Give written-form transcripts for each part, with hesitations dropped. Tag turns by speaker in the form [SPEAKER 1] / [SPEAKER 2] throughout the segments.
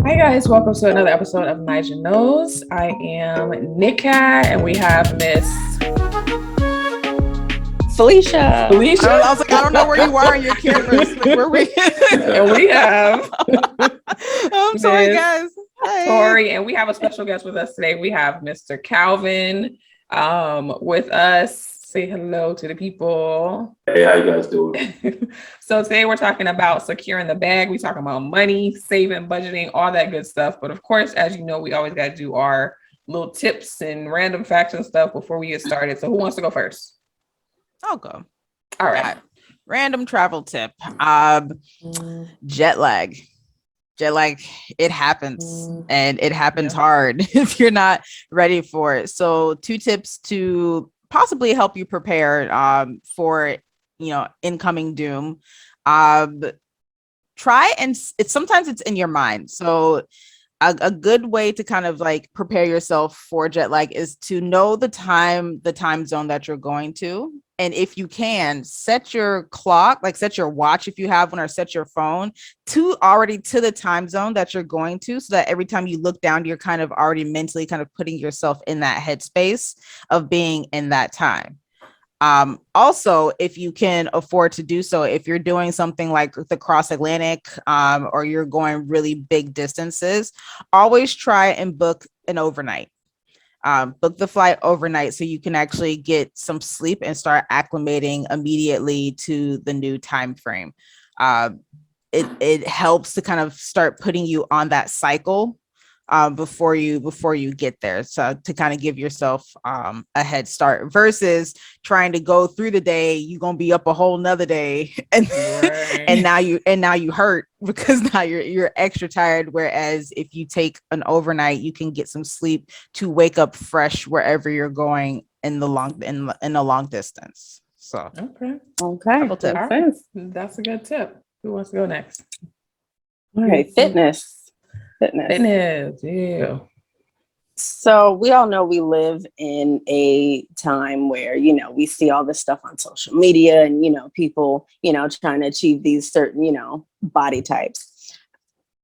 [SPEAKER 1] Hi guys, welcome to another episode of Nigel Knows. I am Nika and we have Miss
[SPEAKER 2] Felicia.
[SPEAKER 1] Felicia.
[SPEAKER 3] I was like, I don't know where you are in your cameras. Like, where we?
[SPEAKER 1] And we have
[SPEAKER 3] I'm sorry,
[SPEAKER 1] Miss
[SPEAKER 3] guys. Hey.
[SPEAKER 1] Tori, and we have a special guest with us today. We have Mr. Calvin with us. Say hello to the people.
[SPEAKER 4] Hey, how you guys doing?
[SPEAKER 1] So today we're talking about securing the bag. We're talking about money, saving, budgeting, all that good stuff. But of course, as you know, we always got to do our little tips and random facts and stuff before we get started. So who wants to go first?
[SPEAKER 3] I'll go.
[SPEAKER 1] All right.
[SPEAKER 3] Random travel tip. Jet lag. Jet lag, it happens and it happens hard if you're not ready for it. So 2 tips to possibly help you prepare for incoming doom. Try and sometimes it's in your mind. So a good way to kind of like prepare yourself for jet lag is to know the time zone that you're going to. And if you can, set your clock, like set your watch if you have one, or set your phone to the time zone that you're going to, so that every time you look down, you're kind of already mentally kind of putting yourself in that headspace of being in that time. Also, if you can afford to do so, if you're doing something like the cross Atlantic, or you're going really big distances, always try and book an overnight. Book the flight overnight so you can actually get some sleep and start acclimating immediately to the new time frame. It helps to kind of start putting you on that cycle before you get there, so to kind of give yourself a head start versus trying to go through the day. You're gonna be up a whole nother day and
[SPEAKER 1] Right.
[SPEAKER 3] and now you hurt because now you're extra tired, whereas if you take an overnight, you can get some sleep to wake up fresh wherever you're going in the long distance. So
[SPEAKER 2] Okay.
[SPEAKER 3] Couple tips.
[SPEAKER 1] All right. That's a good tip. Who wants to go next?
[SPEAKER 2] All right. Fitness.
[SPEAKER 1] Fitness. Yeah.
[SPEAKER 2] So we all know we live in a time where, we see all this stuff on social media and, people, trying to achieve these certain, body types.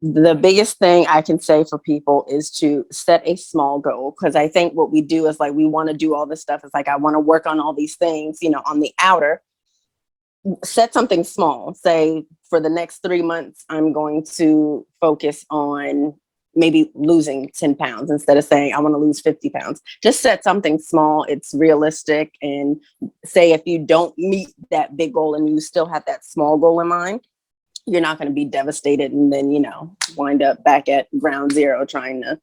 [SPEAKER 2] The biggest thing I can say for people is to set a small goal, because I think what we do is like, we want to do all this stuff. It's like, I want to work on all these things, on the outer. Set something small. Say for the next 3 months, I'm going to focus on maybe losing 10 pounds instead of saying I want to lose 50 pounds. Just set something small. It's realistic. And say if you don't meet that big goal and you still have that small goal in mind, you're not going to be devastated and then, wind up back at ground zero trying to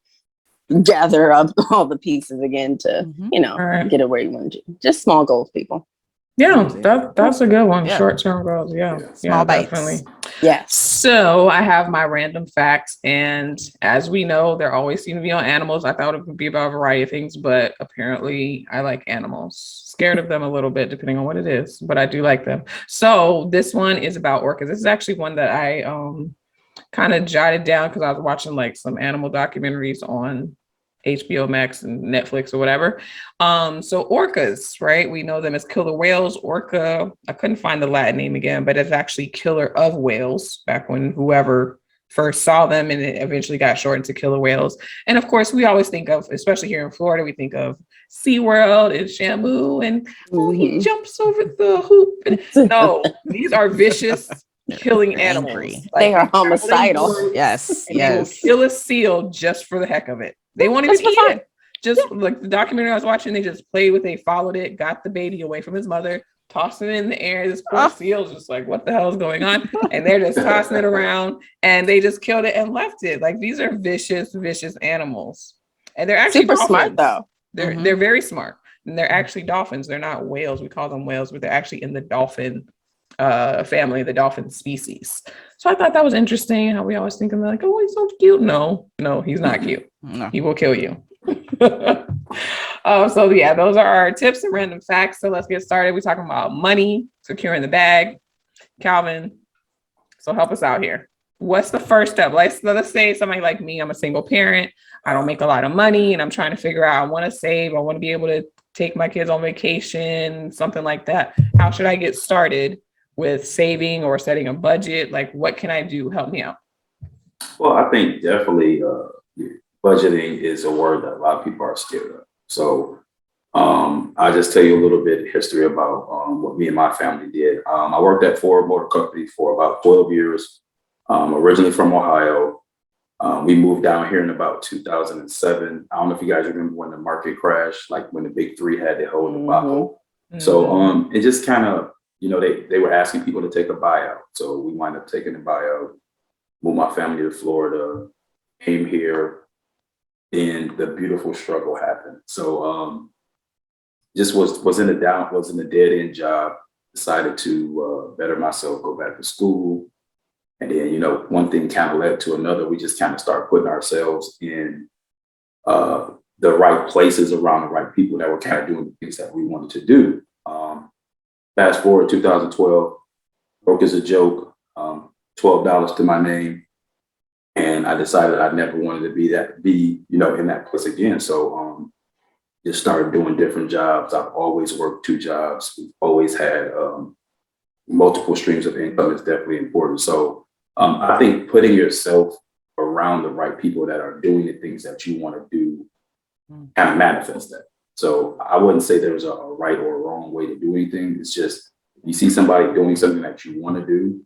[SPEAKER 2] gather up all the pieces again to,
[SPEAKER 1] Right.
[SPEAKER 2] get it where you want to. Just small goals, people.
[SPEAKER 1] Yeah, that's a good one.
[SPEAKER 3] Yeah.
[SPEAKER 1] Short-term goals. Yeah.
[SPEAKER 3] Small bites.
[SPEAKER 1] Definitely.
[SPEAKER 2] Yes.
[SPEAKER 1] So I have my random facts, and as we know, there always seem to be on animals. I thought it would be about a variety of things, but apparently I like animals. Scared of them a little bit, depending on what it is, but I do like them. So this one is about orcas. This is actually one that I kind of jotted down because I was watching like some animal documentaries on HBO Max and Netflix or whatever. So orcas, right? We know them as killer whales. Orca, I couldn't find the Latin name again, but it's actually killer of whales back when whoever first saw them, and it eventually got shortened to killer whales. And of course, we always think of, especially here in Florida, we think of SeaWorld and Shamu and he jumps over the hoop. And, no, these are vicious killing animals.
[SPEAKER 3] Angry.
[SPEAKER 2] They are homicidal.
[SPEAKER 3] Yes,
[SPEAKER 1] And they will kill a seal just for the heck of it. They won't even eat it. Just like the documentary I was watching, they just played with it, followed it, got the baby away from his mother, tossing it in the air. This poor seal's just like, what the hell is going on? And they're just tossing it around, and they just killed it and left it. Like, these are vicious animals. And they're actually
[SPEAKER 2] super
[SPEAKER 1] dolphins.
[SPEAKER 2] smart though.
[SPEAKER 1] They're very smart. And they're actually dolphins. They're not whales. We call them whales, but they're actually in the dolphin family, the dolphin species. So I thought that was interesting how we always think of like, oh, he's so cute. No, he's not cute.
[SPEAKER 3] No.
[SPEAKER 1] He will kill you. So yeah, those are our tips and random facts. So let's get started. We're talking about money, securing the bag. Calvin, so help us out here. What's the first step? Let's say somebody like me, I'm a single parent. I don't make a lot of money and I'm trying to figure out, I want to save. I want to be able to take my kids on vacation, something like that. How should I get started with saving or setting a budget? Like, what can I do? Help me out.
[SPEAKER 4] Well, I think definitely budgeting is a word that a lot of people are scared of. So I'll just tell you a little bit of history about what me and my family did. I worked at Ford Motor Company for about 12 years, originally from Ohio. We moved down here in about 2007. I don't know if you guys remember when the market crashed, like when the big three had their whole debacle. So it just kind of, they were asking people to take a buyout. So we wind up taking a buyout, moved my family to Florida, came here, and the beautiful struggle happened. So just was in a dead end job, decided to better myself, go back to school. And then, one thing kind of led to another. We just kind of start putting ourselves in the right places around the right people that were kind of doing the things that we wanted to do. Fast forward 2012, broke as a joke, $12 to my name. And I decided I never wanted to be in that place again. So just started doing different jobs. I've always worked two jobs. We've always had multiple streams of income is definitely important. So I think putting yourself around the right people that are doing the things that you want to do kind of manifest that. So I wouldn't say there's a right or a wrong way to do anything. It's just you see somebody doing something that you want to do,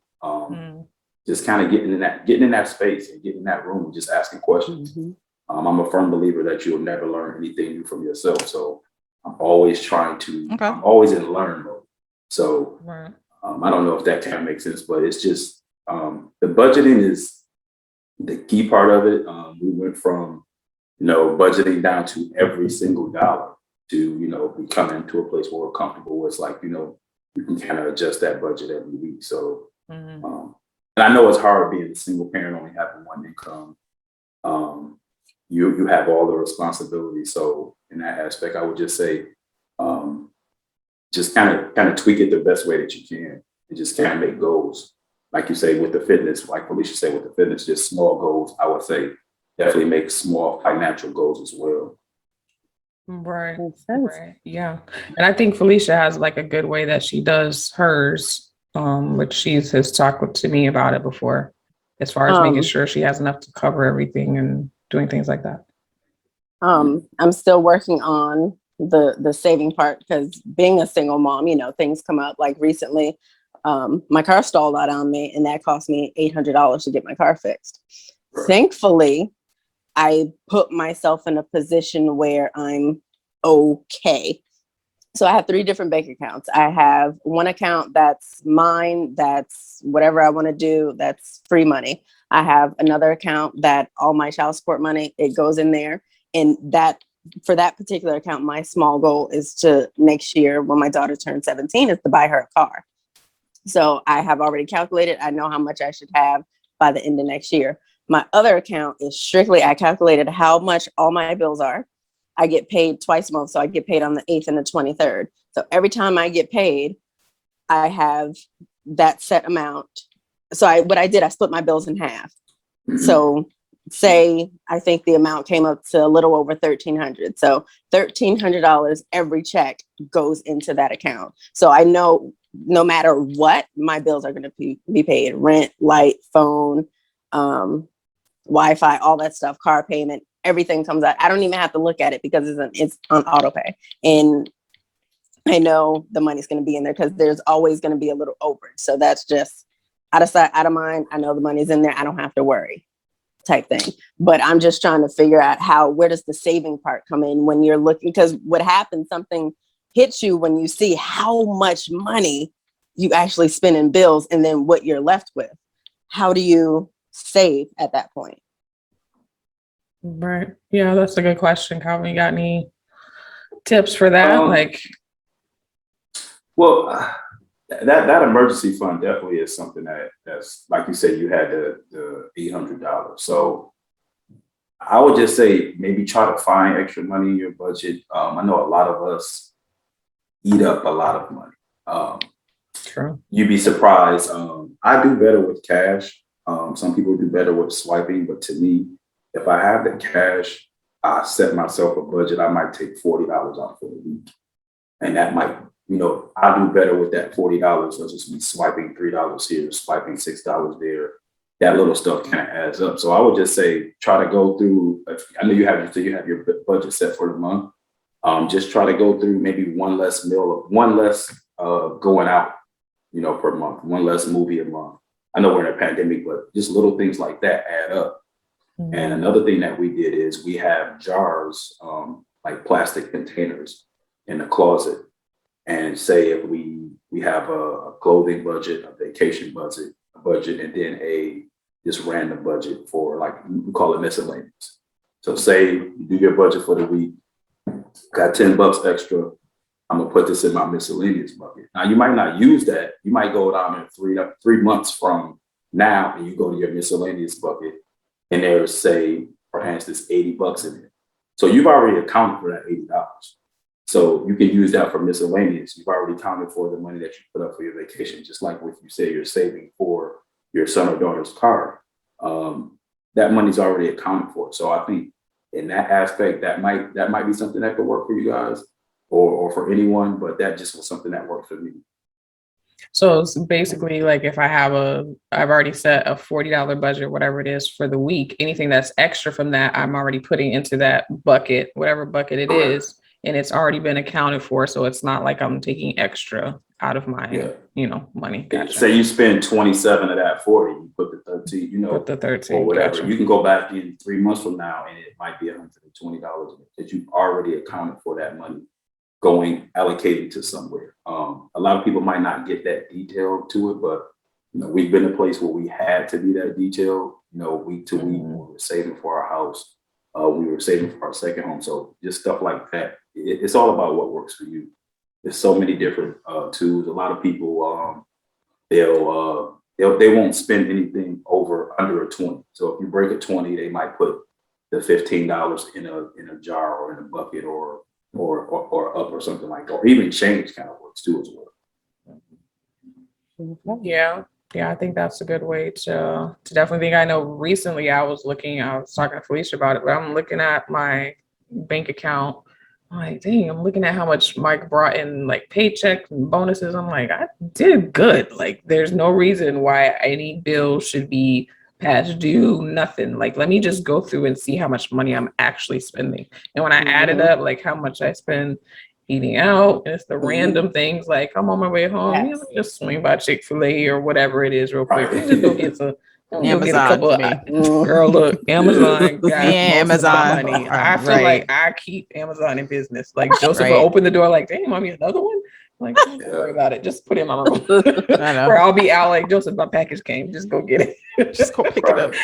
[SPEAKER 4] just kind of getting in that space and getting in that room and just asking questions. I'm a firm believer that you'll never learn anything new from yourself. So I'm always I'm always in learn mode. So I don't know if that kind of makes sense, but it's just the budgeting is the key part of it. We went from, budgeting down to every single dollar to, we come into a place where we're comfortable where it's like, you can kind of adjust that budget every week. So, and I know it's hard being a single parent, only having one income. You have all the responsibility. So in that aspect, I would just say, just kind of tweak it the best way that you can and just kind of make goals. Like you say with the fitness, like Felicia said with the fitness, just small goals. I would say definitely make small financial goals as well.
[SPEAKER 1] Right. Yeah. And I think Felicia has like a good way that she does hers, which she has talked to me about it before, as far as making sure she has enough to cover everything and doing things like that.
[SPEAKER 2] I'm still working on the saving part because being a single mom, things come up. Like recently, my car stalled out on me and that cost me $800 to get my car fixed. Thankfully, I put myself in a position where I'm okay. So I have 3 different bank accounts. I have one account that's mine, that's whatever I want to do, that's free money. I have another account that all my child support money, it goes in there. And that for that particular account, my small goal is to next year when my daughter turns 17 is to buy her a car. So I have already calculated. I know how much I should have by the end of next year. My other account is strictly, I calculated how much all my bills are. I get paid twice a month. So I get paid on the 8th and the 23rd. So every time I get paid, I have that set amount. So what I did, I split my bills in half. So say, I think the amount came up to a little over $1,300. So $1,300 every check goes into that account. So I know no matter what, my bills are going to be paid: rent, light, phone, Wi-Fi, all that stuff, car payment, everything comes out. I don't even have to look at it because it's on auto pay. And I know the money's going to be in there because there's always going to be a little overage. So that's just out of sight, out of mind. I know the money's in there. I don't have to worry type thing. But I'm just trying to figure out where does the saving part come in when you're looking, because what happens, something hits you when you see how much money you actually spend in bills and then what you're left with. How do you save at that point?
[SPEAKER 1] Right. Yeah, that's a good question. Calvin, you got any tips for that?
[SPEAKER 4] Well, that emergency fund definitely is something that's like you said, you had the $800. So I would just say maybe try to find extra money in your budget. I know a lot of us eat up a lot of money.
[SPEAKER 1] True.
[SPEAKER 4] You'd be surprised. I do better with cash. Some people do better with swiping, but to me, if I have the cash, I set myself a budget. I might take $40 out for the week, and that might, I do better with that $40 versus me swiping $3 here, swiping $6 there. that little stuff kind of adds up. So I would just say, try to go through, I know you have your budget set for the month. Just try to go through maybe one less meal, one less going out, per month, one less movie a month. I know we're in a pandemic, but just little things like that add up.
[SPEAKER 1] Mm-hmm.
[SPEAKER 4] And another thing that we did is we have jars, like plastic containers in the closet. And say if we have a clothing budget, a vacation budget, and then a just random budget for, like, we call it miscellaneous. So say you do your budget for the week, got $10 extra, I'm gonna put this in my miscellaneous bucket. Now you might not use that. You might go down in 3 months from now and you go to your miscellaneous bucket and there's, say, for instance, $80 in it. So you've already accounted for that $80. So you can use that for miscellaneous. You've already accounted for the money that you put up for your vacation, just like what you say you're saving for your son or daughter's car. That money's already accounted for. So I think in that aspect, that might be something that could work for you guys or for anyone, but that just was something that worked for me.
[SPEAKER 1] So it's basically like if I've already set a $40 budget, whatever it is for the week, anything that's extra from that, I'm already putting into that bucket, whatever bucket it is, and it's already been accounted for. So it's not like I'm taking extra out of my, money. Gotcha.
[SPEAKER 4] Say you spend 27 of that 40, you put the 13,
[SPEAKER 1] Put the 13,
[SPEAKER 4] or whatever.
[SPEAKER 1] gotcha.
[SPEAKER 4] You can go back in 3 months from now and it might be $120 that you've already accounted for that money allocated to somewhere. A lot of people might not get that detail to it, but we've been in a place where we had to be that detailed, week to week. We were saving for our house. We were saving for our second home. So just stuff like that. It's all about what works for you. There's so many different tools. A lot of people, they won't spend anything under a 20. So if you break a 20, they might put the $15 in a jar or in a bucket or up or something like that. Or even change kind of works too as well.
[SPEAKER 1] Yeah, I think that's a good way to definitely think. I know recently I was talking to Felicia about it, but I'm looking at my bank account. I'm like, dang, I'm looking at how much Mike brought in, like paychecks and bonuses. I'm like, I did good. Like, there's no reason why any bill should be past due, nothing. Like, let me just go through and see how much money I'm actually spending. And when I added up, like how much I spend eating out, and it's the random things, like I'm on my way home,
[SPEAKER 2] Yes.
[SPEAKER 1] let me just swing by Chick-fil-A or whatever it is real quick. Let me just go get some. Go get a
[SPEAKER 3] Amazon
[SPEAKER 1] couple
[SPEAKER 3] for me.
[SPEAKER 1] girl, look, Amazon got
[SPEAKER 3] Yeah,
[SPEAKER 1] most of my
[SPEAKER 3] Amazon.
[SPEAKER 1] money. I feel
[SPEAKER 3] Right.
[SPEAKER 1] like I keep Amazon in business. Like Joseph
[SPEAKER 3] Right.
[SPEAKER 1] will open the door, like, dang, mommy, another one. Like, don't worry about it. Just put it in my room.
[SPEAKER 3] I know.
[SPEAKER 1] Or I'll be out like, Joseph, my package came. Just go get it. Just go pick it up.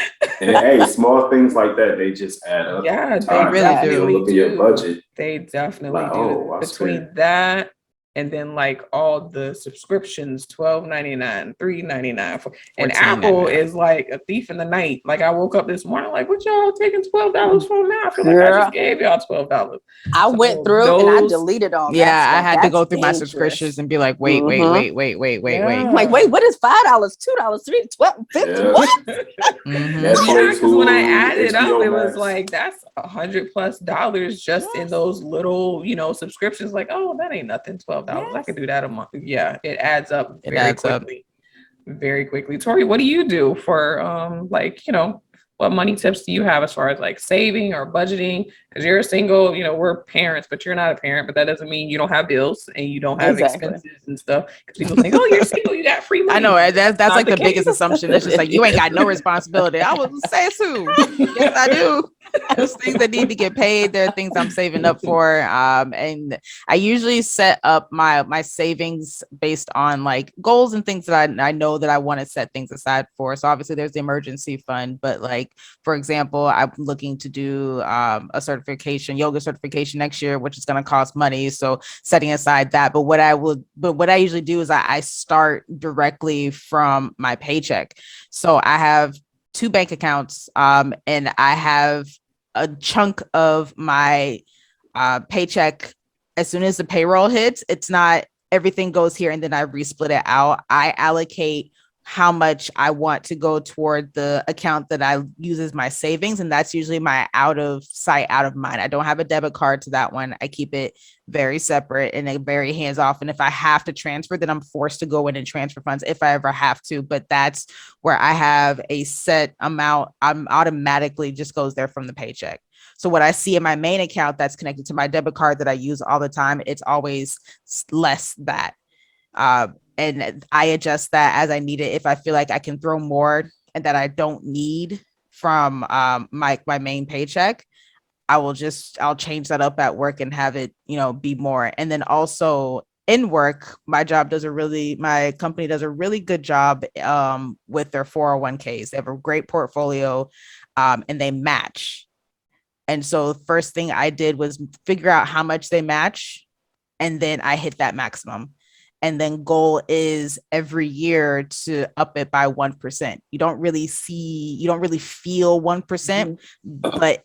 [SPEAKER 4] And hey, small things like that, they just add up.
[SPEAKER 1] Yeah,
[SPEAKER 3] They really do.
[SPEAKER 4] You look at your budget.
[SPEAKER 1] They definitely
[SPEAKER 4] Like,
[SPEAKER 1] do.
[SPEAKER 4] oh, I
[SPEAKER 1] Between
[SPEAKER 4] spent-
[SPEAKER 1] that and then like all the subscriptions, $12.99, $3.99, and Apple
[SPEAKER 3] $14.99.
[SPEAKER 1] is like a thief in the night. Like I woke up this morning, like, what y'all taking $12 from now? I feel like I
[SPEAKER 2] Girl.
[SPEAKER 1] just gave y'all $12.
[SPEAKER 2] I
[SPEAKER 1] So
[SPEAKER 2] went through and I
[SPEAKER 1] those-
[SPEAKER 2] deleted all that
[SPEAKER 3] Yeah, I
[SPEAKER 2] stuff.
[SPEAKER 3] had to
[SPEAKER 2] That's
[SPEAKER 3] go through my
[SPEAKER 2] dangerous.
[SPEAKER 3] subscriptions and be like, wait.
[SPEAKER 1] Yeah.
[SPEAKER 2] I'm like, wait, what is $5, $2, $3, $12, $50?
[SPEAKER 4] Yeah.
[SPEAKER 2] What?
[SPEAKER 3] Mhm.
[SPEAKER 1] Yeah,
[SPEAKER 4] Netflix,
[SPEAKER 1] because when I
[SPEAKER 4] Hulu,
[SPEAKER 1] added up,
[SPEAKER 4] HBO
[SPEAKER 1] it was
[SPEAKER 4] Max.
[SPEAKER 1] like that's $100+ just in
[SPEAKER 2] Yes.
[SPEAKER 1] those little, subscriptions. Like, oh, that ain't nothing. $12. I
[SPEAKER 2] Yes.
[SPEAKER 1] could do that a month. Yeah, it adds up
[SPEAKER 3] It
[SPEAKER 1] very
[SPEAKER 3] adds up.
[SPEAKER 1] quickly. Very quickly. Tori, what do you do for what money tips do you have as far as like saving or budgeting? Because you're a single, we're parents, but you're not a parent, but that doesn't mean you don't have bills and you don't have
[SPEAKER 2] Exactly.
[SPEAKER 1] expenses and stuff. Because people think, oh, you're single, you got free money.
[SPEAKER 3] I know that's
[SPEAKER 1] Not
[SPEAKER 3] like
[SPEAKER 1] the
[SPEAKER 3] the biggest
[SPEAKER 1] case.
[SPEAKER 3] assumption. It's just like you ain't got no responsibility. I would say so. Yes, I do. There's things that need to get paid. There are things I'm saving up for. And I usually set up my savings based on like goals and things that I know that I want to set things aside for. So obviously there's the emergency fund, but like, for example, I'm looking to do a yoga certification next year, which is going to cost money. So setting aside that, but what I usually do is I start directly from my paycheck. So I have 2 bank accounts, and I have a chunk of my paycheck. As soon as the payroll hits, it's not everything goes here and then I resplit it out. I allocate how much I want to go toward the account that I use as my savings. And that's usually my out of sight, out of mind. I don't have a debit card to that one. I keep it very separate and very hands off. And if I have to transfer, then I'm forced to go in and transfer funds if I ever have to. But that's where I have a set amount. I'm automatically just goes there from the paycheck. So what I see in my main account that's connected to my debit card that I use all the time, it's always less that. And I adjust that as I need it. If I feel like I can throw more and that I don't need from my main paycheck, I'll change that up at work and have it, be more. And then also in work, my company does a really good job with their 401ks. They have a great portfolio and they match. And so the first thing I did was figure out how much they match. And then I hit that maximum. And then goal is every year to up it by 1%. You don't really feel 1%, but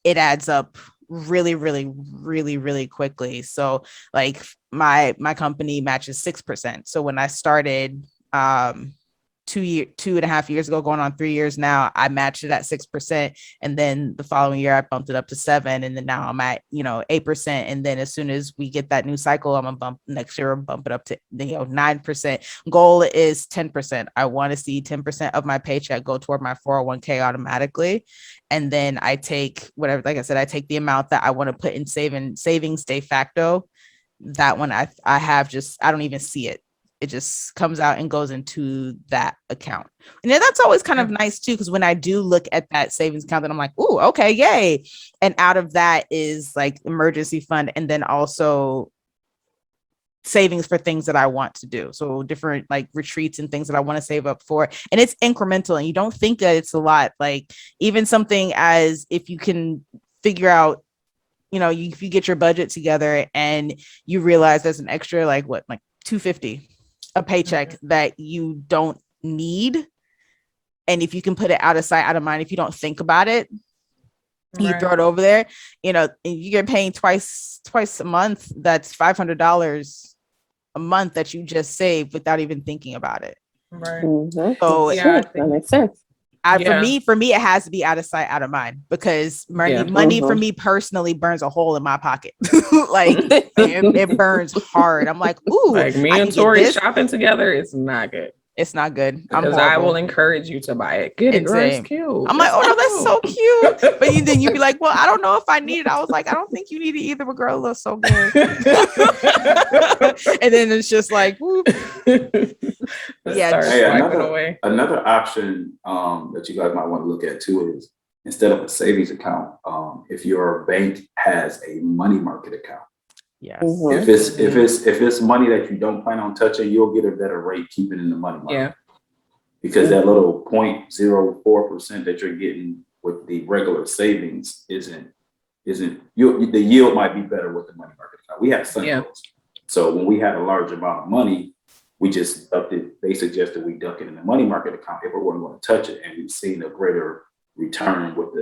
[SPEAKER 3] it adds up really, really, really, really quickly. So like my company matches 6%. So when I started 2.5 years ago, going on 3 years now, I matched it at 6%. And then the following year I bumped it up to 7%. And then now I'm at, 8%. And then as soon as we get that new cycle, I'm gonna bump it up to 9%. Goal is 10%. I want to see 10% of my paycheck go toward my 401k automatically. And then I take whatever, like I said, I take the amount that I want to put in savings de facto. That one I don't even see it. It just comes out and goes into that account. And then that's always kind of nice too, because when I do look at that savings account, then I'm like, ooh, okay, yay. And out of that is like emergency fund and then also savings for things that I want to do. So different like retreats and things that I want to save up for. And it's incremental and you don't think that it's a lot. Like even something as if you can figure out, if you get your budget together and you realize there's an extra like $250 a paycheck that you don't need. And if you can put it out of sight, out of mind, if you don't think about it, you throw it over there, you get paying twice a month. That's $500 a month that you just saved without even thinking about it.
[SPEAKER 1] Right.
[SPEAKER 2] Mm-hmm.
[SPEAKER 3] So
[SPEAKER 1] Yeah,
[SPEAKER 2] that makes sense.
[SPEAKER 3] For me, it has to be out of sight, out of mind, because money for me personally burns a hole in my pocket. Like it burns hard. I'm like, ooh,
[SPEAKER 1] like me and Tori shopping together is not good.
[SPEAKER 3] It's not good.
[SPEAKER 1] Because I will encourage you to buy it. Get it, girl. It's cute.
[SPEAKER 3] I'm like, oh no, that's so cute. But then you'd be like, well, I don't know if I need it. I was like, I don't think you need it either, but girl, it looks so good. And then it's just like, whoop.
[SPEAKER 4] Another option that you guys might want to look at too is instead of a savings account, if your bank has a money market account.
[SPEAKER 3] Yes.
[SPEAKER 4] Mm-hmm. If it's money that you don't plan on touching, you'll get a better rate keeping in the money market.
[SPEAKER 1] Yeah.
[SPEAKER 4] Because that little 0.04% that you're getting with the regular savings isn't the yield might be better with the money market account. We have Suncoast. So when we had a large amount of money, we just they suggested we duck it in the money market account if we weren't going to touch it, and we've seen a greater return with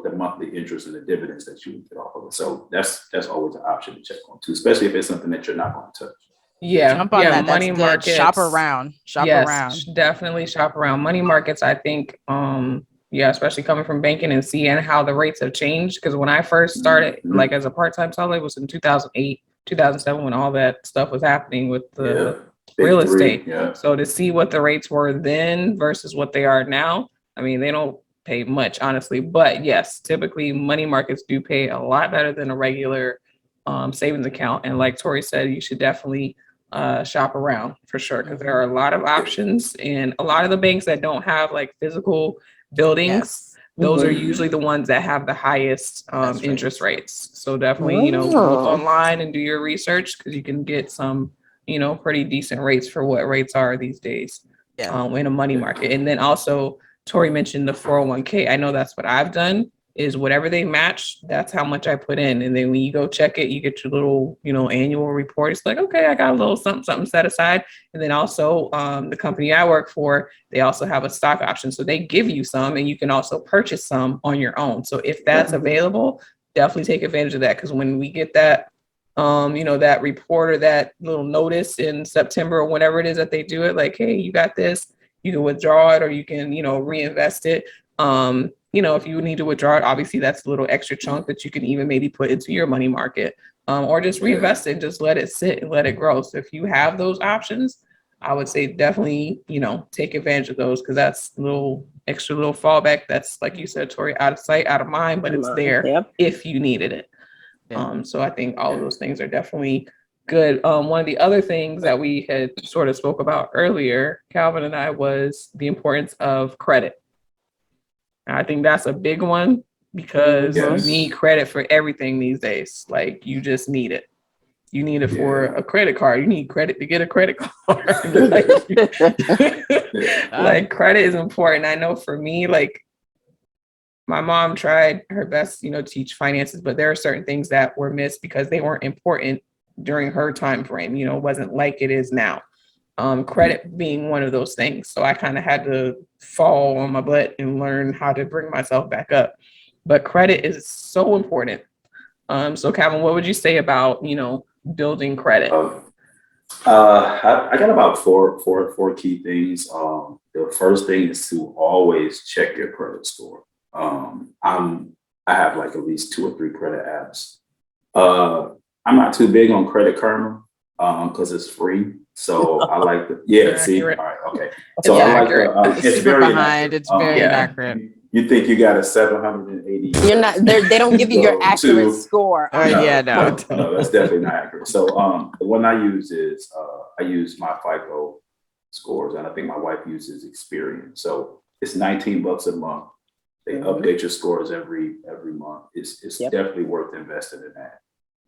[SPEAKER 4] the monthly interest and the dividends that you would get off of it. So that's always an option to check on too, especially if it's something that you're not going to touch.
[SPEAKER 1] Yeah,
[SPEAKER 3] jump on that. Money markets. Shop around.
[SPEAKER 1] Definitely shop around. Money markets, I think, especially coming from banking and seeing how the rates have changed. Because when I first started, like as a part-time seller, it was in 2008, 2007 when all that stuff was happening with the real estate. Yeah. So to see what the rates were then versus what they are now, I mean, they don't pay much, honestly, but yes, typically money markets do pay a lot better than a regular savings account. And like Tori said, you should definitely shop around for sure, because there are a lot of options, and a lot of the banks that don't have like physical buildings, those are usually the ones that have the highest interest rates. So definitely, look online and do your research, because you can get some, pretty decent rates for what rates are these days in a money market. And then also, Tori mentioned the 401k. I know that's what I've done, is whatever they match, that's how much I put in. And then when you go check it, you get your little, annual report. It's like, okay, I got a little something set aside. And then also the company I work for, they also have a stock option. So they give you some, and you can also purchase some on your own. So if that's available, definitely take advantage of that. Because when we get that, that report or that little notice in September or whenever it is that they do it, like, hey, you got this, You can withdraw it or you can, reinvest it. If you need to withdraw it, obviously that's a little extra chunk that you can even maybe put into your money market, or just reinvest it and just let it sit and let it grow. So if you have those options, I would say definitely, take advantage of those, because that's a little extra little fallback. That's, like you said, Tori, out of sight, out of mind, but it's there
[SPEAKER 2] Yep.
[SPEAKER 1] if you needed it.
[SPEAKER 3] Yeah.
[SPEAKER 1] So I think all of those things are definitely good. One of the other things that we had sort of spoke about earlier, Calvin and I, was the importance of credit. I think that's a big one, because
[SPEAKER 4] Yes.
[SPEAKER 1] you need credit for everything these days. Like, you just need it. You need it for a credit card. You need credit to get a credit card. like credit is important. I know for me, like, my mom tried her best, to teach finances, but there are certain things that were missed because they weren't important during her time frame. It wasn't like it is now. Credit being one of those things. So I kind of had to fall on my butt and learn how to bring myself back up. But credit is so important. So Calvin, what would you say about, building credit?
[SPEAKER 4] I got about four key things. The first thing is to always check your credit score. I have like at least 2 or 3 credit apps. I'm not too big on Credit Karma because it's free. So I like see, all right, okay. So I like
[SPEAKER 3] it's super
[SPEAKER 4] very
[SPEAKER 3] behind. It's very inaccurate.
[SPEAKER 4] You think you got a 780?
[SPEAKER 2] You're not. They don't give you your accurate score.
[SPEAKER 3] No.
[SPEAKER 4] No, that's definitely not accurate. So the one I use is I use my FICO scores, and I think my wife uses Experian. So it's $19 a month. They update your scores every month. It's definitely worth investing in that.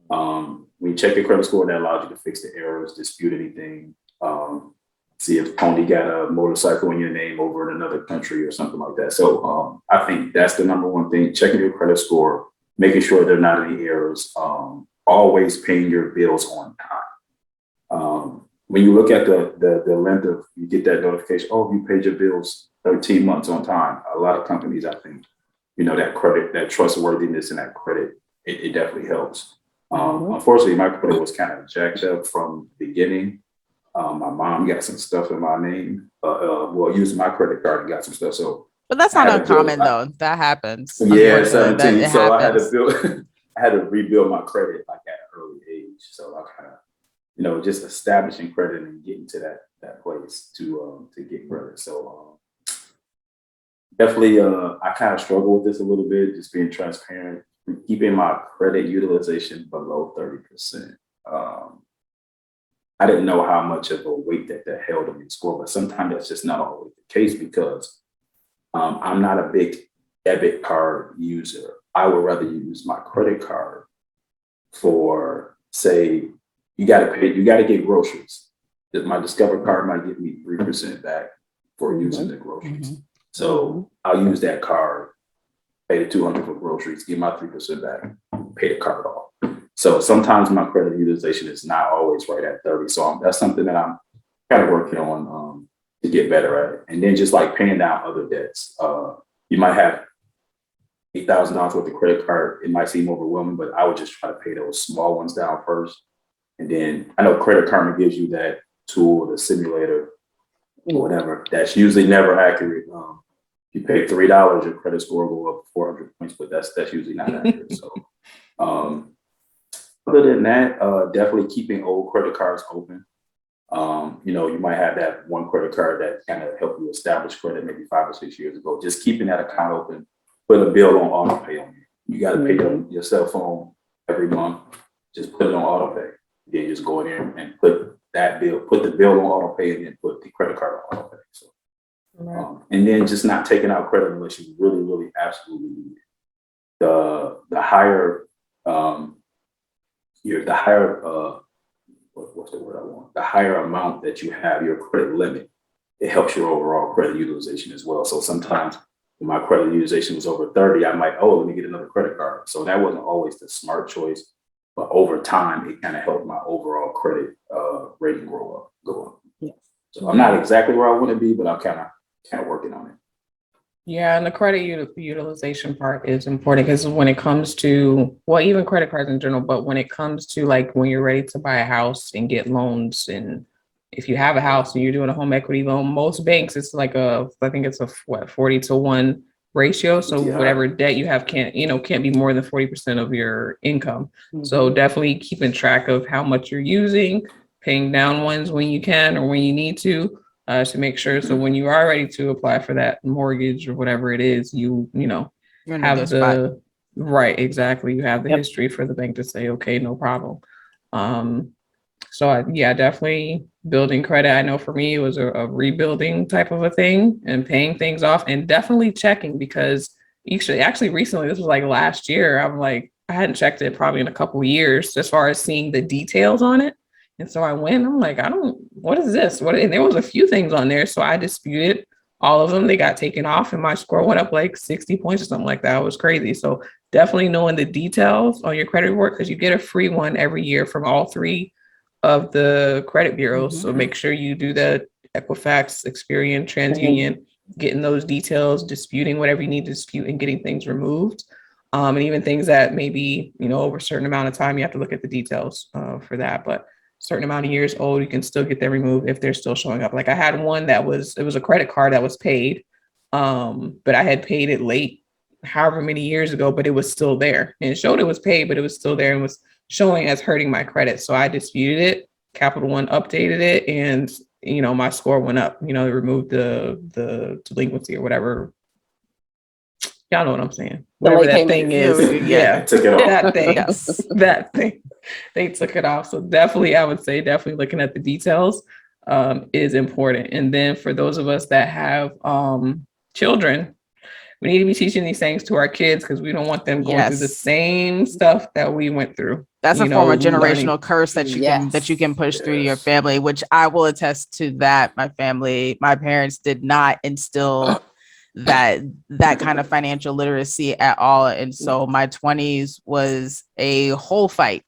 [SPEAKER 4] When you check your credit score, that allows you to fix the errors, dispute anything, see if Pony got a motorcycle in your name over in another country or something like that. So I think that's the number one thing: checking your credit score, making sure there are not any errors, always paying your bills on time. When you look at the length of, you get that notification, oh, you paid your bills 13 months on time. A lot of companies, I think, that credit, that trustworthiness and that credit, it definitely helps. Unfortunately, my credit was kind of jacked up from the beginning. My mom got some stuff in my name, using my credit card and got some stuff. So,
[SPEAKER 3] but that's not uncommon though. That happens.
[SPEAKER 4] Yeah, 17. So
[SPEAKER 3] happens.
[SPEAKER 4] I had to build, I had to rebuild my credit like at an early age. So I kind of, just establishing credit and getting to that place to get credit. So definitely, I kind of struggle with this a little bit, just being transparent, keeping my credit utilization below 30%. I didn't know how much of a weight that held on your score, but sometimes that's just not always the case, because I'm not a big debit card user. I would rather use my credit card for, say, you got to get groceries. My Discover card might give me 3% back for using the groceries. So I'll use that card, pay the $200 for groceries, get my 3% back, pay the card off. So sometimes my credit utilization is not always right at 30. So that's something that I'm kind of working on to get better at it. And then just like paying down other debts. You might have $8,000 worth of credit card. It might seem overwhelming, but I would just try to pay those small ones down first. And then I know Credit Karma gives you that tool, the simulator, or whatever. That's usually never accurate. You pay $3, your credit score will go up 400 points, but that's usually not accurate. So other than that, definitely keeping old credit cards open. You might have that one credit card that kind of helped you establish credit maybe 5 or 6 years ago. Just keeping that account open, put a bill on auto pay on you. You got to pay your cell phone every month. Just put it on auto pay. Then just go in there and put the bill on auto pay, and then put the credit card on auto pay. So, and then just not taking out credit unless you really, really absolutely need it. The higher what's the word I want? The higher amount that you have, your credit limit, it helps your overall credit utilization as well. So sometimes when my credit utilization was over 30, I might, let me get another credit card. So that wasn't always the smart choice, but over time, it kind of helped my overall credit rating go up.
[SPEAKER 2] Yes.
[SPEAKER 4] So I'm not exactly where I want to be, but I'm kind of working on it.
[SPEAKER 1] Yeah, and the credit utilization part is important, because when it comes to, even credit cards in general, but when it comes to like when you're ready to buy a house and get loans and if you have a house and you're doing a home equity loan, most banks, it's like I think it's a 40-to-1 ratio. So
[SPEAKER 4] Yeah.
[SPEAKER 1] whatever debt you have can't be more than 40% of your income. So
[SPEAKER 2] Mm-hmm.
[SPEAKER 1] definitely keeping track of how much you're using, paying down ones when you can or when you need to make sure. So when you are ready to apply for that mortgage or whatever it is, you know,
[SPEAKER 3] You're in a
[SPEAKER 1] have
[SPEAKER 3] good spot.
[SPEAKER 1] right, exactly. You have the
[SPEAKER 2] Yep.
[SPEAKER 1] history for the bank to say, okay, no problem. So yeah, definitely building credit. I know for me, it was a rebuilding type of a thing and paying things off and definitely checking because actually recently, this was like last year, I'm like, I hadn't checked it probably in a couple of years as far as seeing the details on it. And so I went, I'm like, what is this? And there was a few things on there. So I disputed all of them. They got taken off and my score went up like 60 points or something like that. It was crazy. So definitely knowing the details on your credit report because you get a free one every year from all three of the credit bureaus. So make sure you do the Equifax, Experian, TransUnion, getting those details, disputing whatever you need to dispute and getting things removed. And even things that maybe, over a certain amount of time, you have to look at the details for that. But certain amount of years old, you can still get them removed if they're still showing up. Like I had one it was a credit card that was paid, but I had paid it late, however many years ago, but it was still there. And it showed it was paid, but it was still there and was showing as hurting my credit. So I disputed it. Capital One updated it and, my score went up. They removed the delinquency or whatever. Y'all know what I'm saying. Whatever that thing is. Yeah.
[SPEAKER 4] Took it off.
[SPEAKER 1] That thing. That thing. They took it off. So definitely, I would say definitely looking at the details is important. And then for those of us that have children, we need to be teaching these things to our kids because we don't want them going through the same stuff that we went through.
[SPEAKER 3] That's a form of generational curse that you can push through to your family, which I will attest to that. My parents did not instill that kind of financial literacy at all. And so my 20s was a whole fight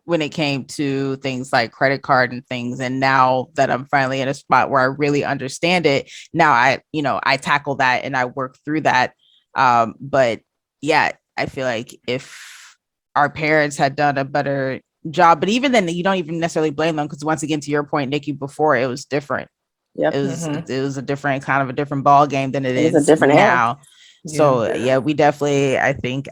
[SPEAKER 3] when it came to things like credit card and things. And now that I'm finally in a spot where I really understand it, now I tackle that and I work through that. But yeah, I feel like if our parents had done a better job, but even then you don't even necessarily blame them because once again, to your point, Nikki, before it was different.
[SPEAKER 2] Yep.
[SPEAKER 3] It was a different ball game than it is
[SPEAKER 2] a different
[SPEAKER 3] now.
[SPEAKER 2] Era.
[SPEAKER 3] So yeah, we definitely, I think,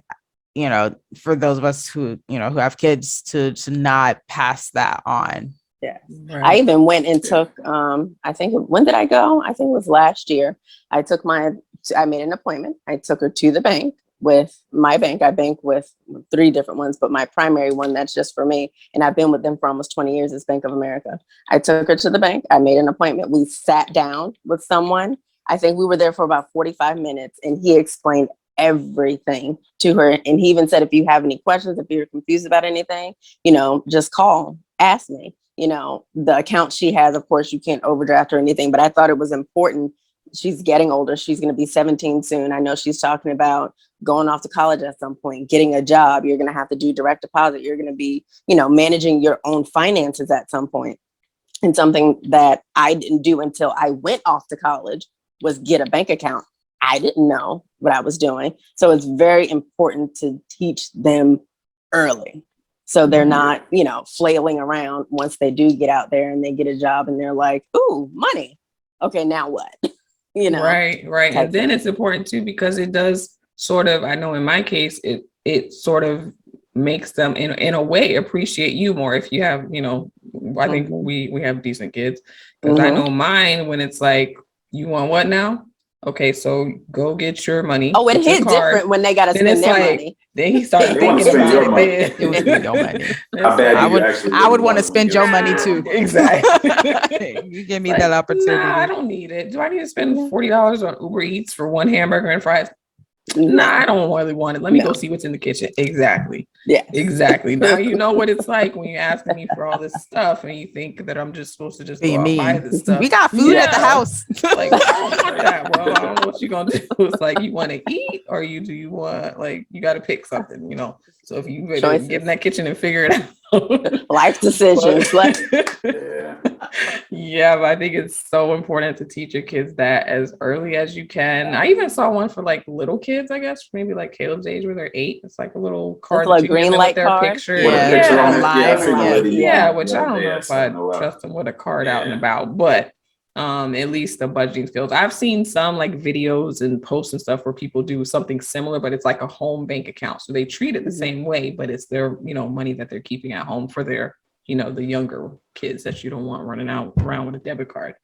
[SPEAKER 3] for those of us who have kids to not pass that on.
[SPEAKER 2] Yeah. Right. I even went and took, when did I go? I think it was last year. I made an appointment. I took her to the bank with my bank. I bank with 3 different ones, but my primary one, that's just for me. And I've been with them for almost 20 years, is Bank of America. I took her to the bank. I made an appointment. We sat down with someone. I think we were there for about 45 minutes and he explained everything to her. And he even said, if you have any questions, if you're confused about anything, just call, ask me. The account she has, of course, you can't overdraft or anything, but I thought it was important. She's getting older. She's going to be 17 soon. I know she's talking about going off to college at some point, getting a job. You're going to have to do direct deposit. You're going to be, managing your own finances at some point. And something that I didn't do until I went off to college was get a bank account. I didn't know what I was doing. So it's very important to teach them early. So they're not, flailing around once they do get out there and they get a job and they're like, ooh, money. Okay, now what?
[SPEAKER 1] Right. And then it's important too, because it does sort of, I know in my case, it sort of makes them in a way appreciate you more if you have, I think we have decent kids because I know mine when it's like, you want what now? Okay, so go get your money.
[SPEAKER 2] Oh, it hit different when they got to spend their money.
[SPEAKER 1] Then he started thinking about it.
[SPEAKER 3] It was your money.
[SPEAKER 4] How bad
[SPEAKER 3] I would want to spend your money too.
[SPEAKER 1] Exactly.
[SPEAKER 3] You give me that opportunity.
[SPEAKER 1] Nah, I don't need it. Do I need to spend $40 on Uber Eats for one hamburger and fries? Nah, I don't really want it. Let me go see what's in the kitchen. Exactly.
[SPEAKER 2] Yeah.
[SPEAKER 1] Exactly. Now you know what it's like when you're asking me for all this stuff and you think that I'm just supposed to just go out and buy this stuff.
[SPEAKER 3] We got food at the house.
[SPEAKER 1] Like, I don't want that, bro. I don't know what you're gonna do. It's like you want to eat or do you want, like, you got to pick something, So if you get in that kitchen and figure it
[SPEAKER 2] Life decisions. Like,
[SPEAKER 4] Yeah.
[SPEAKER 1] Yeah, but I think it's so important to teach your kids that as early as you can. I even saw one for like little kids, I guess, maybe like Caleb's age where they're 8. It's like a little card
[SPEAKER 2] like
[SPEAKER 1] that you give
[SPEAKER 2] green
[SPEAKER 1] them
[SPEAKER 2] light
[SPEAKER 1] with their
[SPEAKER 2] card?
[SPEAKER 1] picture.
[SPEAKER 4] With a
[SPEAKER 3] Yeah.
[SPEAKER 4] picture on it.
[SPEAKER 3] Live
[SPEAKER 4] Yeah, I seen the
[SPEAKER 3] light.
[SPEAKER 4] lady.
[SPEAKER 1] Yeah, which I don't know
[SPEAKER 4] Yeah,
[SPEAKER 1] if I
[SPEAKER 4] so
[SPEAKER 1] trust them with a card out and
[SPEAKER 4] Yeah.
[SPEAKER 1] about, but at least the budgeting skills. I've seen some like videos and posts and stuff where people do something similar, but it's like a home bank account. So they treat it the same way, but it's their, money that they're keeping at home for their, the younger kids that you don't want running out around with a debit card.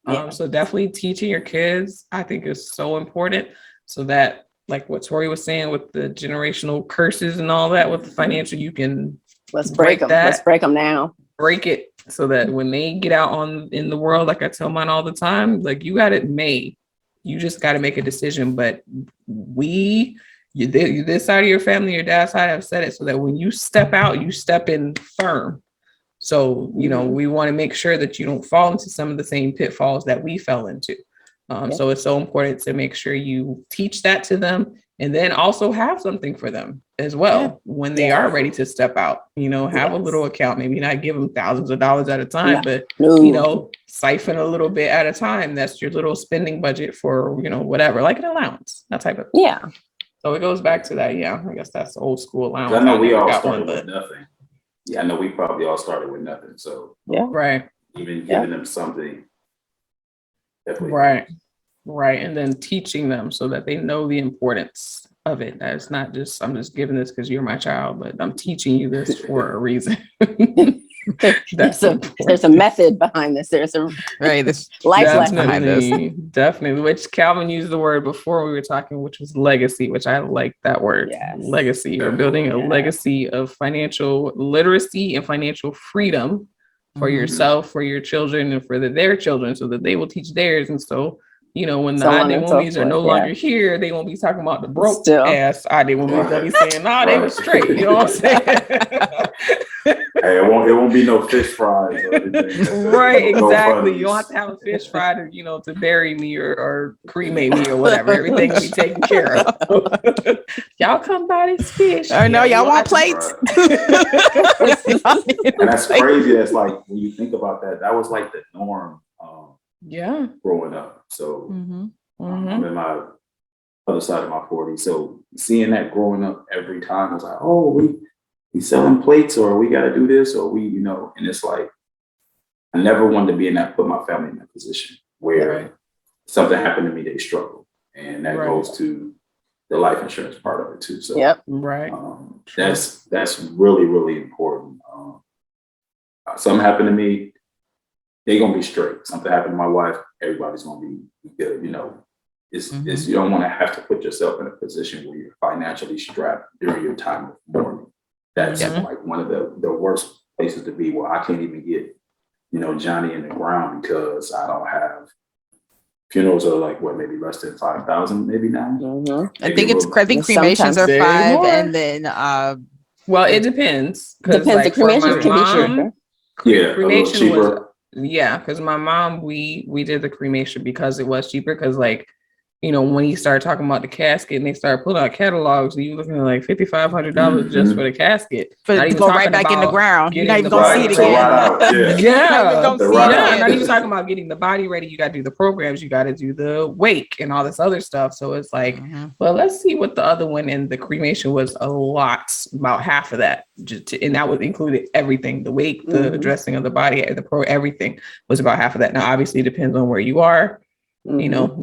[SPEAKER 2] Yeah.
[SPEAKER 1] So definitely teaching your kids, I think, is so important, so that like what Tori was saying with the generational curses and all that with the financial, you can
[SPEAKER 2] let's break them.
[SPEAKER 1] that.
[SPEAKER 2] Let's break them now.
[SPEAKER 1] break it so that when they get out in the world, like I tell mine all the time, like you got it made. You just got to make a decision. But this side of your family, your dad's side have said it so that when you step out, you step in firm. So, we want to make sure that you don't fall into some of the same pitfalls that we fell into. So it's so important to make sure you teach that to them, and then also have something for them as well when they are ready to step out. Have a little account, maybe not give them thousands of dollars at a time, but siphon a little bit at a time. That's your little spending budget for whatever, like an allowance, that type of thing.
[SPEAKER 2] Yeah.
[SPEAKER 1] So it goes back to that. Yeah, I guess that's the old school allowance.
[SPEAKER 4] I know we
[SPEAKER 1] never
[SPEAKER 4] all
[SPEAKER 1] got
[SPEAKER 4] started
[SPEAKER 1] one,
[SPEAKER 4] with nothing. Yeah, I know we probably all started with nothing. So
[SPEAKER 1] right.
[SPEAKER 4] even giving them something. Definitely.
[SPEAKER 1] Right. And then teaching them so that they know the importance of it. That's not just, I'm just giving this because you're my child, but I'm teaching you this for a reason.
[SPEAKER 2] There's a method behind this. There's a
[SPEAKER 3] This
[SPEAKER 2] life lesson
[SPEAKER 3] behind this.
[SPEAKER 1] Definitely. Which Calvin used the word before we were talking, which was legacy, which I like that word.
[SPEAKER 2] Yes.
[SPEAKER 1] Legacy, or building a legacy of financial literacy and financial freedom for yourself, for your children, and for their children, so that they will teach theirs. And so, when the Ade Mumis are no longer here, they won't be talking about the broke ass Ade Mumis. They'll be saying, "Nah, they were straight." You know what I'm saying?
[SPEAKER 4] Hey, it won't be no fish fries or anything.
[SPEAKER 1] Right, exactly. You don't have to have a fish fry to bury me or cremate me or whatever. Everything will be taken care of. Y'all come buy this fish.
[SPEAKER 3] I know y'all want plates.
[SPEAKER 4] And that's crazy. That's like, when you think about that, that was like the norm. Growing up. So I'm in my other side of my 40s. So seeing that growing up every time, I was like, oh, we selling plates, or we got to do this, or and it's like, I never wanted to be put my family in that position where something happened to me, they struggle. And that goes to the life insurance part of it too. So that's really, really important. Something happened to me, they're gonna be straight. Something happened to my wife, everybody's gonna be good. It's you don't want to have to put yourself in a position where you're financially strapped during your time of mourning. That's like one of the worst places to be, where I can't even get, Johnny in the ground because I don't have. Funerals are like maybe less than 5,000, maybe now.
[SPEAKER 3] I think cremations are 5, more. And then
[SPEAKER 1] well, it depends.
[SPEAKER 2] Depends. The cremation can be cheaper.
[SPEAKER 1] Cremation was because my mom, we did the cremation because it was cheaper, because when he started talking about the casket and they started pulling out catalogs, and you looking at like $5,500 just for the casket.
[SPEAKER 3] But to go right back in the ground. You're not even going to see it again.
[SPEAKER 1] Not even talking about getting the body ready. You got to do the programs. You got to do the wake and all this other stuff. So it's like, well, let's see what the other one, and the cremation was a lot, about half of that. And that would include everything, the wake, the dressing of the body, everything was about half of that. Now, obviously, it depends on where you are.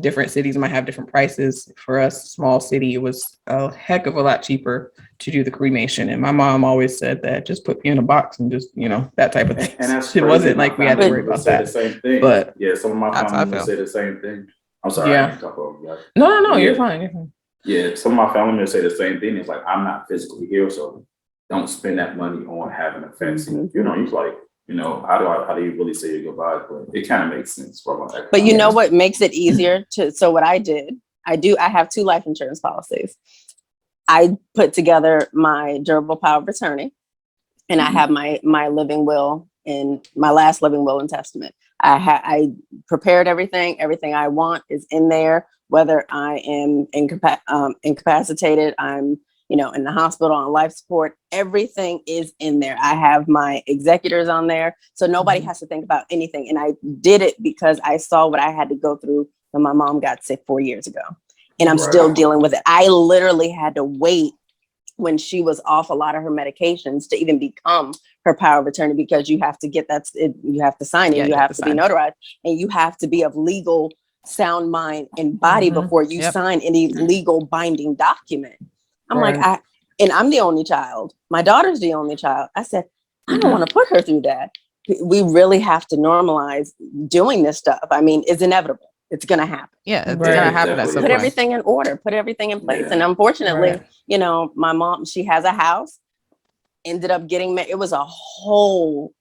[SPEAKER 1] Different cities might have different prices. For us, small city, it was a heck of a lot cheaper to do the cremation. And my mom always said that just put me in a box and just, that type of thing.
[SPEAKER 4] And that's
[SPEAKER 1] it wasn't like we had to worry about that.
[SPEAKER 4] The same thing.
[SPEAKER 1] But
[SPEAKER 4] some of my family would say the same thing. I'm sorry.
[SPEAKER 1] Yeah. No, you're fine.
[SPEAKER 4] Yeah, some of my family members say the same thing. It's like, I'm not physically here, so don't spend that money on having a fancy. He's like, how do you really say your goodbye? But it kind of makes sense from my.
[SPEAKER 2] But you know what makes it easier to? So what I did, I have 2 life insurance policies. I put together my durable power of attorney, and I have my living will and my last living will and testament. I prepared everything. Everything I want is in there. Whether I am incapacitated, I'm in the hospital on life support. Everything is in there. I have my executors on there. So nobody has to think about anything. And I did it because I saw what I had to go through when my mom got sick 4 years ago. And I'm still dealing with it. I literally had to wait when she was off a lot of her medications to even become her power of attorney, because you have to get you have to sign it, you have to be notarized, and you have to be of legal sound mind and body before you sign any legal binding document. I'm like, and I'm the only child. My daughter's the only child. I said, I don't want to put her through that. We really have to normalize doing this stuff. I mean, it's inevitable. It's going to happen.
[SPEAKER 3] Yeah, it's going to happen.
[SPEAKER 2] Put everything in order, put everything in place. And unfortunately, my mom, she has a house, ended up getting married. It was a whole,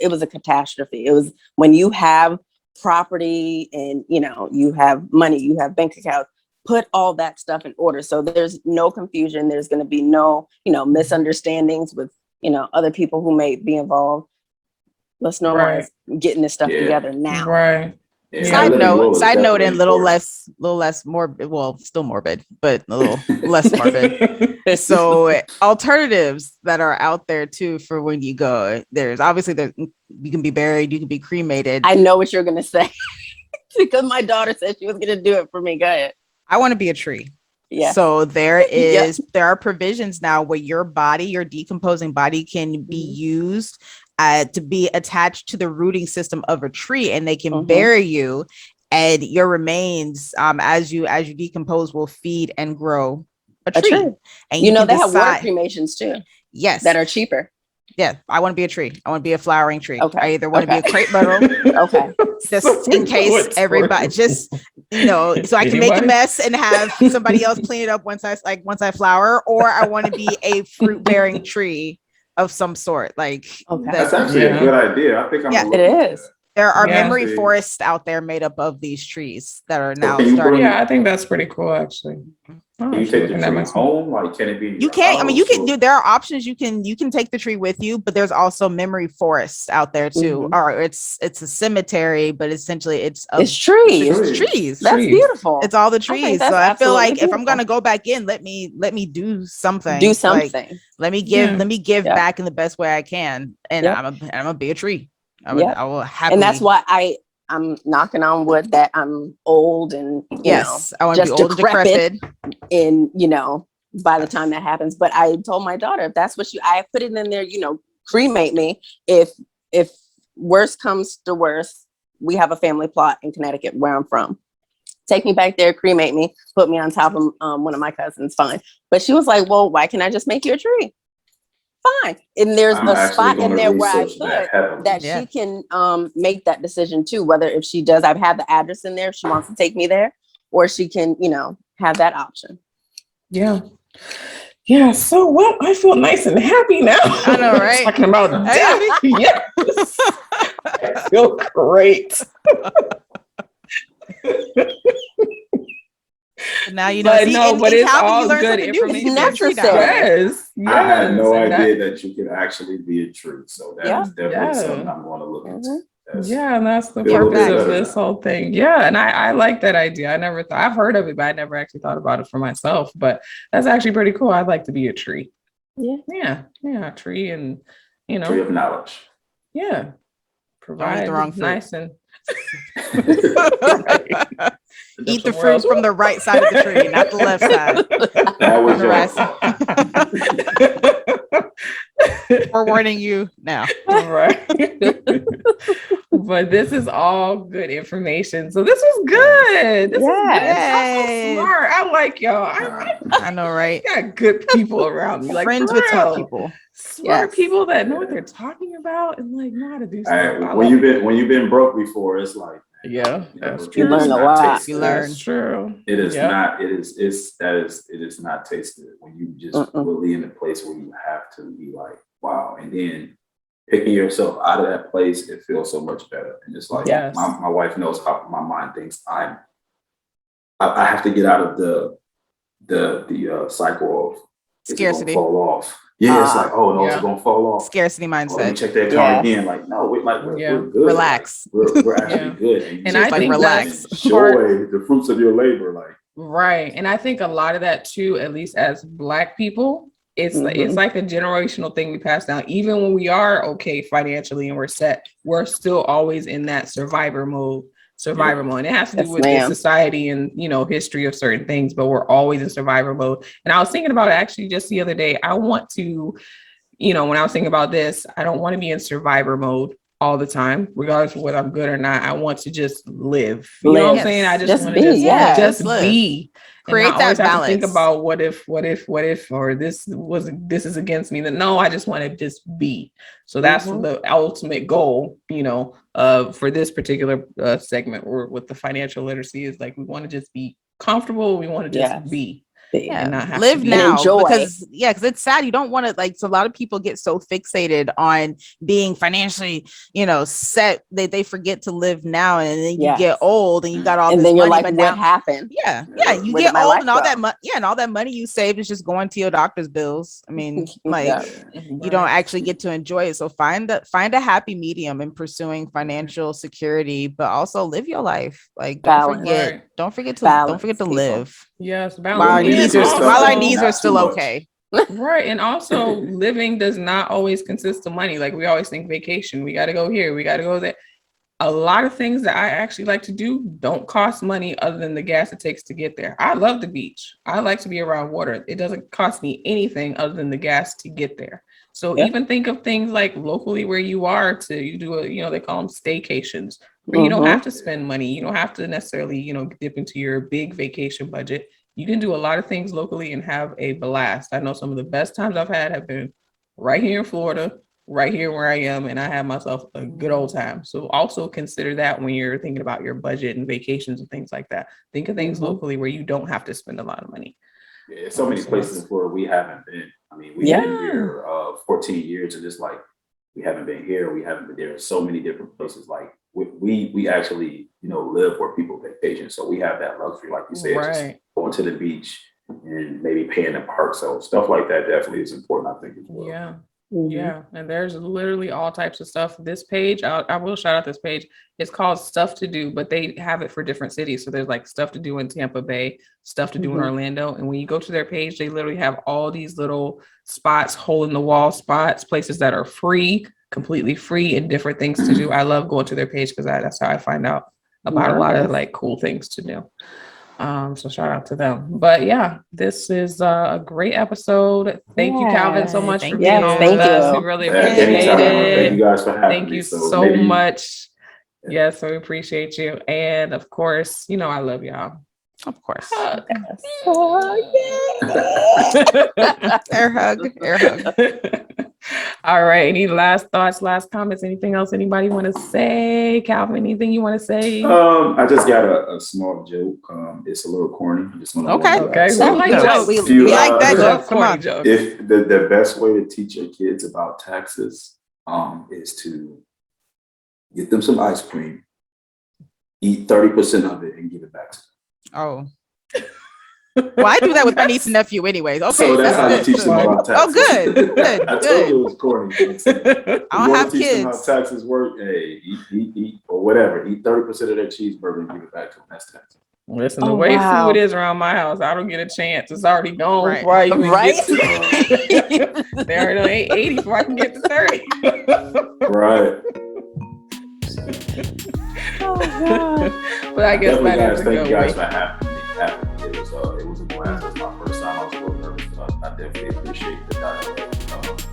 [SPEAKER 2] it was a catastrophe. It was when you have property and, you have money, you have bank accounts, put all that stuff in order. So there's no confusion. There's going to be no, misunderstandings with, other people who may be involved. Let's normalize getting this stuff together now.
[SPEAKER 1] Right.
[SPEAKER 4] Yeah,
[SPEAKER 3] side note, and little less morbid. Well, still morbid, but a little less morbid. So alternatives that are out there too for when you go. There's obviously you can be buried, you can be cremated.
[SPEAKER 2] I know what you're gonna say because my daughter said she was gonna do it for me. Go ahead.
[SPEAKER 3] I want to be a tree.
[SPEAKER 2] Yeah.
[SPEAKER 3] So there are provisions now where your decomposing body can be used to be attached to the rooting system of a tree, and they can bury you, and your remains, as you decompose, will feed and grow a tree. And
[SPEAKER 2] they have water cremations too.
[SPEAKER 3] Yes,
[SPEAKER 2] that are cheaper.
[SPEAKER 3] Yeah, I want to be a tree. I want to be a flowering tree.
[SPEAKER 2] Okay.
[SPEAKER 3] I either want to be a crepe myrtle.
[SPEAKER 2] Okay.
[SPEAKER 3] Just in case everybody, so I can make a mess and have somebody else clean it up once I flower, or I want to be a fruit bearing tree of some sort.
[SPEAKER 4] That's actually a good idea. I think
[SPEAKER 2] it is.
[SPEAKER 3] There are memory forests out there made up of these trees that are now starting.
[SPEAKER 1] Yeah, I think that's pretty cool, actually.
[SPEAKER 4] Can you take the tree home? Like, can it be?
[SPEAKER 3] You can. I mean, you can do. There are options. You can take the tree with you, but there's also memory forests out there too. Or it's a cemetery, but essentially it's trees. It's trees.
[SPEAKER 2] That's beautiful.
[SPEAKER 3] It's all the trees. So I feel like if I'm gonna go back in, let me do something.
[SPEAKER 2] Do something.
[SPEAKER 3] Like, let me give back in the best way I can, and I'm gonna be a tree. I will happily.
[SPEAKER 2] And that's why I'm knocking on wood that I'm old and
[SPEAKER 3] I want to be old and decrepit.
[SPEAKER 2] And by the time that happens, but I told my daughter, if that's what I put it in there, cremate me. If worst comes to worst, we have a family plot in Connecticut where I'm from. Take me back there, cremate me, put me on top of one of my cousins, fine. But she was like, well, why can't I just make you a tree? Fine. And there's a spot in there where I put that she can make that decision too, whether if she does, I've had the address in there if she wants to take me there, or she can, have that option.
[SPEAKER 1] Yeah. Yeah. So well, I feel nice and happy now.
[SPEAKER 3] I know, right?
[SPEAKER 1] Talking about death. Yes. I feel great.
[SPEAKER 3] Now you
[SPEAKER 1] know. But it's all good information.
[SPEAKER 2] It's necessary.
[SPEAKER 1] Yes.
[SPEAKER 4] I had no idea that you could actually be a tree. So that's definitely something I'm going to look into.
[SPEAKER 1] And that's the purpose of this whole thing. Yeah, and I like that idea. I never thought, I've heard of it, but I never actually thought about it for myself. But that's actually pretty cool. I'd like to be a tree. Yeah, a tree, and
[SPEAKER 4] tree of knowledge.
[SPEAKER 1] Yeah, provide
[SPEAKER 3] the wrong
[SPEAKER 1] nice and
[SPEAKER 3] eat the fruit from the right side of the tree, not the left side.
[SPEAKER 4] That was
[SPEAKER 3] We're warning you now.
[SPEAKER 1] Right. But this is all good information. So this was good. This is good. So smart. I like y'all.
[SPEAKER 3] I know, right?
[SPEAKER 1] Got good people around me. Like
[SPEAKER 3] friends with smart people.
[SPEAKER 1] Smart people that know what they're talking about and like know how to do stuff.
[SPEAKER 4] When you've been broke before, it's like
[SPEAKER 1] that's true.
[SPEAKER 2] You learn a lot.
[SPEAKER 3] You learn.
[SPEAKER 1] That's true.
[SPEAKER 4] It is not. It is not tasted when you just really in a place where you have to be like, wow, and then picking yourself out of that place, it feels so much better. And it's like my wife knows how my mind thinks. I have to get out of the cycle of
[SPEAKER 3] scarcity.
[SPEAKER 4] Fall off. Yeah, it's like, oh no, it's gonna fall off.
[SPEAKER 3] Scarcity mindset.
[SPEAKER 4] Let me check that account again. Like, no, we're good.
[SPEAKER 3] Relax.
[SPEAKER 4] We're actually good.
[SPEAKER 1] And I think
[SPEAKER 3] relax.
[SPEAKER 4] Enjoy the fruits of your labor. Like,
[SPEAKER 1] Right. And I think a lot of that too, at least as Black people, it's like a generational thing we pass down. Even when we are okay financially and we're set, we're still always in that survivor mode. And it has to do
[SPEAKER 2] Yes,
[SPEAKER 1] with the
[SPEAKER 2] ma'am.
[SPEAKER 1] society and, you know, history of certain things, but we're always in survivor mode. And I was thinking about it actually just the other day. I want to, you know, when I was thinking about this, I don't want to be in survivor mode all the time, regardless of whether I'm good or not. I want to just live. You know what I'm
[SPEAKER 3] Live.
[SPEAKER 1] saying? I
[SPEAKER 2] Just
[SPEAKER 1] just want
[SPEAKER 2] be,
[SPEAKER 1] to just,
[SPEAKER 2] yeah.
[SPEAKER 1] just
[SPEAKER 3] Live.
[SPEAKER 1] be.
[SPEAKER 3] Create
[SPEAKER 1] and not
[SPEAKER 3] that
[SPEAKER 1] always have to think
[SPEAKER 3] balance.
[SPEAKER 1] about what if, or this is against me. No, I just want to just be. So that's the ultimate goal, you know, for this particular segment or with the financial literacy is like, we want to just be comfortable. We want to just be. And not have
[SPEAKER 3] live
[SPEAKER 1] to be.
[SPEAKER 3] now
[SPEAKER 2] Enjoy.
[SPEAKER 3] because it's sad. You don't want to like, so a lot of people get so fixated on being financially, you know, set that they forget to live now, and then you get old and you got all
[SPEAKER 2] and
[SPEAKER 3] this
[SPEAKER 2] then you're
[SPEAKER 3] money,
[SPEAKER 2] like,
[SPEAKER 3] but
[SPEAKER 2] what
[SPEAKER 3] now
[SPEAKER 2] happened?
[SPEAKER 3] you
[SPEAKER 2] Where
[SPEAKER 3] get
[SPEAKER 2] did my
[SPEAKER 3] old
[SPEAKER 2] life
[SPEAKER 3] and all
[SPEAKER 2] go?
[SPEAKER 3] that money, and all that money you saved is just going to your doctor's bills. I mean, like
[SPEAKER 2] Yeah.
[SPEAKER 3] you don't actually get to enjoy it. So find a happy medium in pursuing financial security, but also live your life. Like
[SPEAKER 2] Balance.
[SPEAKER 3] don't forget to
[SPEAKER 2] Balance, people.
[SPEAKER 3] live.
[SPEAKER 1] Yes,
[SPEAKER 3] While our
[SPEAKER 1] balance.
[SPEAKER 3] knees are still
[SPEAKER 4] Not too
[SPEAKER 3] okay.
[SPEAKER 1] Right. And also living does not always consist of money. Like we always think vacation, we got to go here, we got to go there. A lot of things that I actually like to do don't cost money other than the gas it takes to get there. I love the beach. I like to be around water. It doesn't cost me anything other than the gas to get there. So even think of things like locally where you are you do a, you know, they call them staycations, where you don't have to spend money. You don't have to necessarily, you know, dip into your big vacation budget. You can do a lot of things locally and have a blast. I know some of the best times I've had have been right here in Florida, right here where I am, and I had myself a good old time. So also consider that when you're thinking about your budget and vacations and things like that. Think of things locally where you don't have to spend a lot of money.
[SPEAKER 4] Yeah, so many places where we haven't been. I mean, we've been here 14 years, and it's like we haven't been here. We haven't been there. So many different places. Like we actually, you know, live where people vacation. So we have that luxury, like you said, just going to the beach and maybe paying the park. So stuff like that definitely is important, I think, as well.
[SPEAKER 1] Yeah. Yeah, and there's literally all types of stuff. This page, I will shout out this page. It's called Stuff to Do, but they have it for different cities. So there's like stuff to do in Tampa Bay, stuff to do in Orlando. And when you go to their page, they literally have all these little spots, hole in the wall spots, places that are free, completely free, and different things to do. I love going to their page because that's how I find out about a lot of like cool things to do. So shout out to them. But yeah, this is a great episode. Thank you, Calvin, so much for being on with us. We really appreciate it.
[SPEAKER 4] Thank you guys for having me.
[SPEAKER 1] Thank you so much. Yes, we appreciate you. And of course, you know I love y'all.
[SPEAKER 3] Of course.
[SPEAKER 2] Air hug.
[SPEAKER 1] All right. Any last thoughts, last comments, anything else anybody want to say? Calvin, anything you want to say?
[SPEAKER 4] I just got a small joke. It's a little corny. I just want to
[SPEAKER 1] Okay.
[SPEAKER 2] So
[SPEAKER 1] We like
[SPEAKER 2] jokes.
[SPEAKER 1] jokes.
[SPEAKER 3] We like that joke. Come on.
[SPEAKER 4] If the best way to teach your kids about taxes is to get them some ice cream, eat 30% of it, and give it back to them.
[SPEAKER 3] Oh. Well, I do that with my niece and nephew anyways. Okay.
[SPEAKER 4] So that's how you teach them about taxes.
[SPEAKER 3] Oh, good.
[SPEAKER 4] I told you it was corny.
[SPEAKER 3] I don't have
[SPEAKER 4] teach them
[SPEAKER 3] kids.
[SPEAKER 4] how taxes work. Hey, eat, or whatever. Eat 30% of that cheezeburger and give it back to them. That's taxes.
[SPEAKER 1] Listen, the way food is around my house, I don't get a chance. It's already gone.
[SPEAKER 3] Right.
[SPEAKER 1] They already ate 80 before I can get to 30.
[SPEAKER 4] Right.
[SPEAKER 1] But I guess
[SPEAKER 4] Definitely,
[SPEAKER 1] that
[SPEAKER 4] guys,
[SPEAKER 1] is a
[SPEAKER 4] thank
[SPEAKER 1] good
[SPEAKER 4] you guys
[SPEAKER 1] way.
[SPEAKER 4] for having me. It was a blast. It was my first time. I was a little nervous, but I definitely appreciate the dialogue.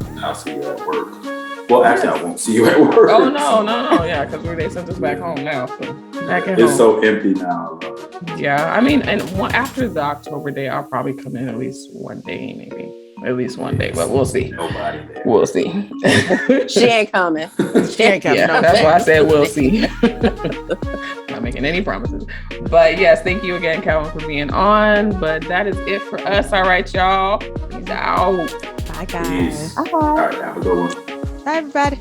[SPEAKER 4] And I'll see you at work. Well, actually, I won't see you at work.
[SPEAKER 1] Oh no, yeah, because they sent us back home now. So back at
[SPEAKER 4] It's
[SPEAKER 1] home.
[SPEAKER 4] so empty now. I love it.
[SPEAKER 1] Yeah, I mean, and after the October day, I'll probably come in at least one day, maybe. At least one day, but we'll see.
[SPEAKER 4] Nobody there.
[SPEAKER 1] We'll see.
[SPEAKER 2] She ain't coming.
[SPEAKER 3] She ain't coming.
[SPEAKER 1] Yeah, that's why I said we'll see. Not making any promises. But yes, thank you again, Calvin, for being on. But that is it for us. All right, y'all. Peace out.
[SPEAKER 3] Bye, guys.
[SPEAKER 4] Peace. All right, have a good one.
[SPEAKER 3] Bye, everybody.